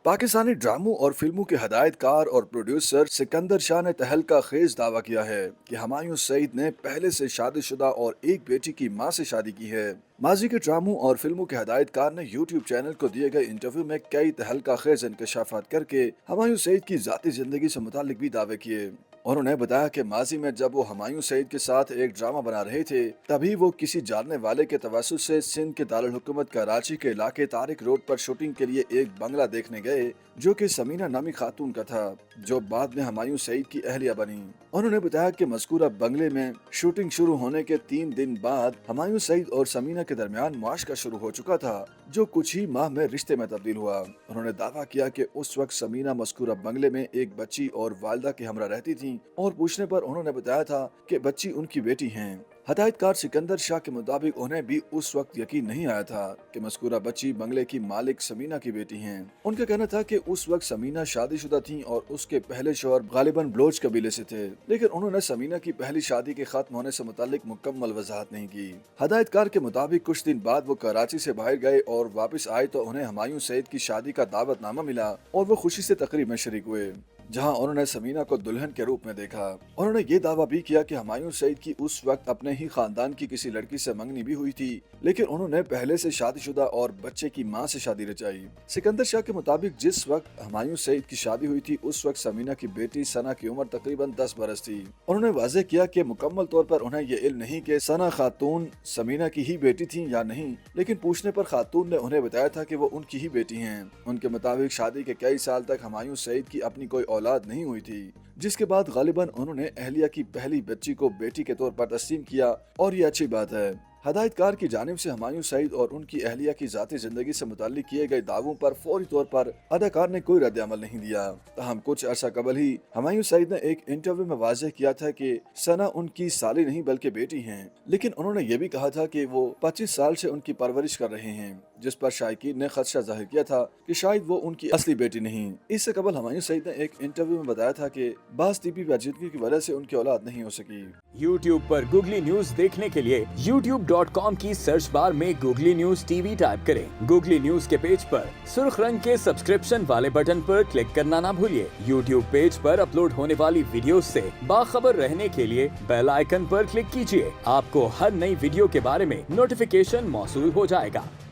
पाकिस्तानी ड्रामों और फिल्मों के हदायतकार और प्रोड्यूसर सिकंदर शाह ने तहलका खेज दावा किया है कि हुमायूं सईद ने पहले से शादीशुदा और एक बेटी की मां से शादी की है। माजी के ड्रामों और फिल्मों के हदायतकार ने यूट्यूब चैनल को दिए गए इंटरव्यू में कई तहलका खेज इंकशाफात करके हुमायूं सईद की जाती जिंदगी से मुतालिक भी दावे किए। उन्होंने बताया कि माजी में जब वो हुमायूं सईद के साथ एक ड्रामा बना रहे थे, तभी वो किसी जानने वाले के तवस्सुत से सिंध के दारुल हुकूमत कराची के इलाके तारिक रोड पर शूटिंग के लिए एक बंगला देखने गए, जो कि समीना नामी खातून का था, जो बाद में हुमायूं सईद की अहलिया बनी। उन्होंने बताया कि मज़कूरा बंगले में शूटिंग शुरू होने के 3 दिन बाद हुमायूं सईद और समीना के दरमियान मुआशका शुरू हो चुका था, जो कुछ ही माह में रिश्ते में तब्दील हुआ। उन्होंने दावा किया कि उस वक्त समीना मज़कूरा बंगले में एक बच्ची और वालिदा के हमरा रहती थी और पूछने पर उन्होंने बताया था कि बच्ची उनकी बेटी हैं। हदायतकार सिकंदर शाह के मुताबिक उन्हें भी उस वक्त यकीन नहीं आया था कि मज़कूरा बच्ची बंगले की मालिक समीना की बेटी हैं। उनका कहना था कि उस वक्त समीना शादीशुदा थी और उसके पहले शौहर गालिबन बलोच कबीले से थे, लेकिन उन्होंने समीना की पहली शादी के खत्म होने से मुतालिक मुकम्मल वजाहत नहीं की। हदायतकार के मुताबिक कुछ दिन बाद वो कराची से बाहर गए और वापस आए तो उन्हें हुमायूं सईद की शादी का दावतनामा मिला और वो खुशी से तकरीब में शरीक हुए, जहां उन्होंने समीना को दुल्हन के रूप में देखा। उन्होंने ये दावा भी किया कि हुमायूं सईद की उस वक्त अपने ही खानदान की किसी लड़की से मंगनी भी हुई थी, लेकिन उन्होंने पहले से शादीशुदा और बच्चे की मां से शादी रचाई। सिकंदर शाह के मुताबिक जिस वक्त हुमायूं सईद की शादी हुई थी, उस वक्त समीना की बेटी सना की उम्र तकरीबन 10 बरस थी। उन्होंने वाज़ेह किया कि मुकम्मल तौर पर उन्हें ये इल्म नहीं कि सना खातून समीना की ही बेटी थी या नहीं, लेकिन पूछने पर खातून ने उन्हें बताया था कि वो उनकी ही बेटी हैं। उनके मुताबिक शादी के कई साल तक हुमायूं सईद की अपनी कोई औलाद नहीं हुई थी, जिसके बाद गालिबन उन्होंने अहलिया की पहली बच्ची को बेटी के तौर पर तस्लीम किया और ये अच्छी बात है। हदायतकार की जानिब से हुमायूं सईद और उनकी अहलिया की जाती जिंदगी से मुताल्लिक किए गए दावों पर फौरी तौर पर अदाकार ने कोई रद्द अमल नहीं दिया। तहम कुछ अर्सा कबल ही हुमायूं सईद ने एक इंटरव्यू में वाज़ेह किया था कि सना उनकी साली नहीं बल्कि बेटी हैं, लेकिन उन्होंने ये भी कहा था कि वो 25 साल से उनकी परवरिश कर रहे हैं, जिस पर शायकीन ने खदशा जाहिर किया था कि शायद वो उनकी असली बेटी नहीं। इससे कबल हुमायूं सईद ने एक इंटरव्यू में बताया था कि बास टीबी पेचीदगी की वजह से उनकी औलाद नहीं हो सकी। YouTube पर गूगली न्यूज देखने के लिए youtube.com की सर्च बार में गूगली न्यूज टीवी टाइप करें। गूगली न्यूज के पेज पर सुर्ख रंग के सब्सक्रिप्शन वाले बटन पर क्लिक करना ना भूलिए। YouTube पेज पर अपलोड होने वाली वीडियोस से बाखबर रहने के लिए बेल आइकन पर क्लिक कीजिए। आपको हर नई वीडियो के बारे में नोटिफिकेशन मौसूल हो जाएगा।